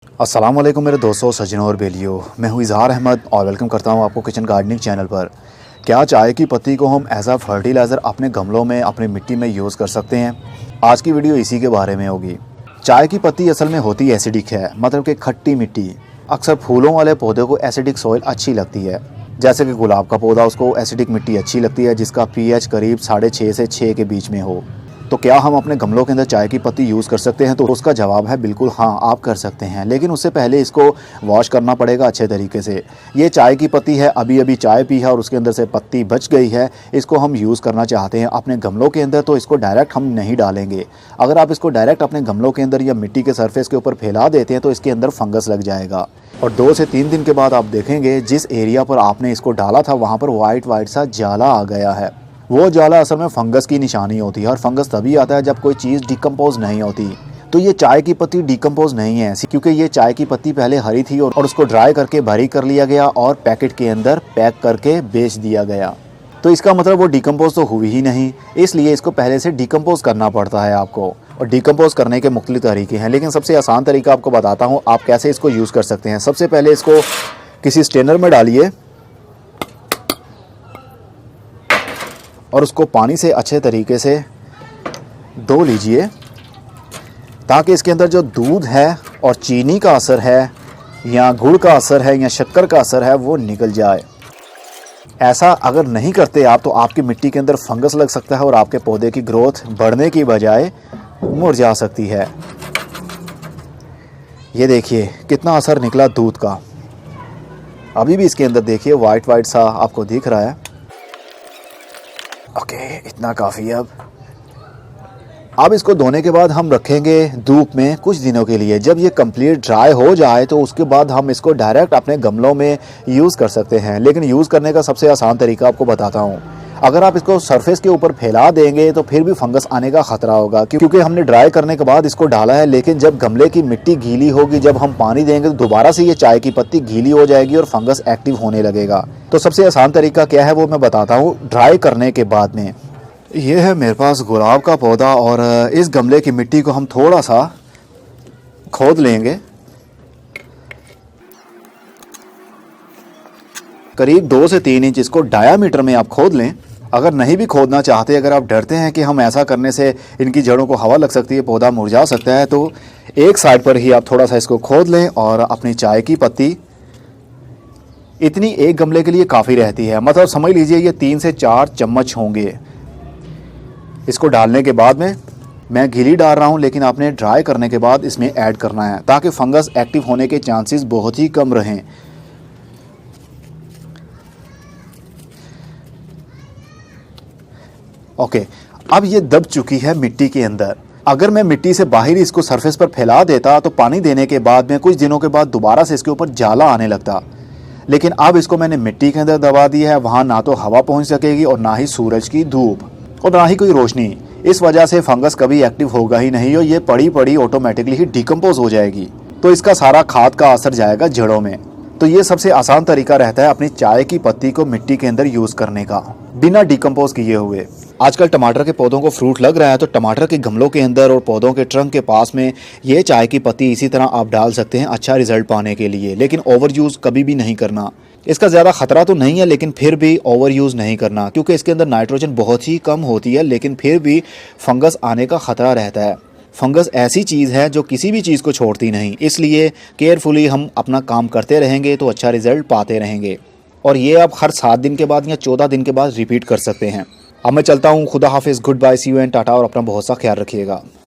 अस्सलाम वालेकुम मेरे दोस्तों, सज्जनों और बेलियों। मैं हूँ इज़हार अहमद और वेलकम करता हूँ आपको किचन गार्डनिंग चैनल पर। क्या चाय की पत्ती को हम एज आ फर्टिलाइज़र अपने गमलों में, अपनी मिट्टी में यूज़ कर सकते हैं? आज की वीडियो इसी के बारे में होगी। चाय की पत्ती असल में होती एसिडिक है, मतलब कि खट्टी मिट्टी। अक्सर फूलों वाले पौधे को एसिडिक सॉइल अच्छी लगती है। जैसे कि गुलाब का पौधा, उसको एसिडिक मिट्टी अच्छी लगती है जिसका pH करीब 6.5 से 6 के बीच में हो। तो क्या हम अपने गमलों के अंदर चाय की पत्ती यूज़ कर सकते हैं? तो उसका जवाब है बिल्कुल हाँ, आप कर सकते हैं। लेकिन उससे पहले इसको वॉश करना पड़ेगा अच्छे तरीके से। ये चाय की पत्ती है, अभी अभी चाय पी है और उसके अंदर से पत्ती बच गई है। इसको हम यूज़ करना चाहते हैं अपने गमलों के अंदर, तो इसको डायरेक्ट हम नहीं डालेंगे। अगर आप इसको डायरेक्ट अपने गमलों के अंदर या मिट्टी के सरफेस के ऊपर फैला देते हैं तो इसके अंदर फंगस लग जाएगा। और 2 से 3 दिन के बाद आप देखेंगे जिस एरिया पर आपने इसको डाला था वहाँ पर वाइट सा जाला आ गया है। वो जाला असल में फंगस की निशानी होती है और फंगस तभी आता है जब कोई चीज़ डिकम्पोज नहीं होती। तो ये चाय की पत्ती डिकम्पोज नहीं है ऐसी, क्योंकि ये चाय की पत्ती पहले हरी थी और उसको ड्राई करके बारीक कर लिया गया और पैकेट के अंदर पैक करके बेच दिया गया। तो इसका मतलब वो डिकम्पोज तो हुई ही नहीं, इसलिए इसको पहले से डिकम्पोज करना पड़ता है आपको। और डिकम्पोज करने के मुख्तलिफ तरीके हैं, लेकिन सबसे आसान तरीका आपको बताता हूँ आप कैसे इसको यूज़ कर सकते हैं। सबसे पहले इसको किसी स्ट्रेनर में डालिए और उसको पानी से अच्छे तरीके से धो लीजिए, ताकि इसके अंदर जो दूध है और चीनी का असर है या गुड़ का असर है या शक्कर का असर है वो निकल जाए। ऐसा अगर नहीं करते आप तो आपकी मिट्टी के अंदर फंगस लग सकता है और आपके पौधे की ग्रोथ बढ़ने की बजाय मुरझा सकती है। ये देखिए कितना असर निकला दूध का। अभी भी इसके अंदर देखिए वाइट सा आपको दिख रहा है। ओके, इतना काफ़ी है। अब इसको धोने के बाद हम रखेंगे धूप में कुछ दिनों के लिए। जब ये कंप्लीट ड्राई हो जाए तो उसके बाद हम इसको डायरेक्ट अपने गमलों में यूज़ कर सकते हैं। लेकिन यूज़ करने का सबसे आसान तरीका आपको बताता हूँ। अगर आप इसको सरफेस के ऊपर फैला देंगे तो फिर भी फंगस आने का ख़तरा होगा, क्योंकि हमने ड्राई करने के बाद इसको डाला है। लेकिन जब गमले की मिट्टी गीली होगी, जब हम पानी देंगे तो दोबारा से ये चाय की पत्ती गीली हो जाएगी और फंगस एक्टिव होने लगेगा। तो सबसे आसान तरीका क्या है वो मैं बताता हूँ ड्राई करने के बाद में। ये है मेरे पास गुलाब का पौधा और इस गमले की मिट्टी को हम थोड़ा सा खोद लेंगे। करीब 2 से 3 इंच इसको डायामीटर में आप खोद लें। अगर नहीं भी खोदना चाहते, अगर आप डरते हैं कि हम ऐसा करने से इनकी जड़ों को हवा लग सकती है, पौधा मुरझा सकता है, तो एक साइड पर ही आप थोड़ा सा इसको खोद लें और अपनी चाय की पत्ती इतनी एक गमले के लिए काफ़ी रहती है। मतलब समझ लीजिए ये 3 से 4 चम्मच होंगे। इसको डालने के बाद में मैं गीली डाल रहा हूँ, लेकिन आपने ड्राई करने के बाद इसमें ऐड करना है ताकि फंगस एक्टिव होने के चांसेस बहुत ही कम रहें। ओके, अब ये दब चुकी है मिट्टी के अंदर। अगर मैं मिट्टी से बाहर ही इसको सरफेस पर फैला देता तो पानी देने के बाद में कुछ दिनों के बाद दोबारा से इसके ऊपर जाला आने लगता। लेकिन अब इसको मैंने मिट्टी के अंदर दबा दिया है, वहाँ ना तो हवा पहुँच सकेगी और ना ही सूरज की धूप और ना ही कोई रोशनी। इस वजह से फंगस कभी एक्टिव होगा ही नहीं और ये पड़ी ऑटोमेटिकली ही डिकम्पोज हो जाएगी। तो इसका सारा खाद का असर जाएगा जड़ों में। तो ये सबसे आसान तरीका रहता है अपनी चाय की पत्ती को मिट्टी के अंदर यूज़ करने का, बिना डिकम्पोज किए हुए। आजकल टमाटर के पौधों को फ्रूट लग रहा है, तो टमाटर के गमलों के अंदर और पौधों के ट्रंक के पास में ये चाय की पत्ती इसी तरह आप डाल सकते हैं अच्छा रिजल्ट पाने के लिए। लेकिन ओवर यूज़ कभी भी नहीं करना। इसका ज़्यादा ख़तरा तो नहीं है, लेकिन फिर भी ओवर यूज़ नहीं करना, क्योंकि इसके अंदर नाइट्रोजन बहुत ही कम होती है। लेकिन फिर भी फंगस आने का ख़तरा रहता है। फंगस ऐसी चीज़ है जो किसी भी चीज़ को छोड़ती नहीं, इसलिए केयरफुली हम अपना काम करते रहेंगे तो अच्छा रिजल्ट पाते रहेंगे। और ये आप हर 7 दिन के बाद या 14 दिन के बाद रिपीट कर सकते हैं। अब मैं चलता हूँ। खुदा हाफिज़, good bye, see you and ta-ta, और अपना बहुत सा ख्याल रखिएगा।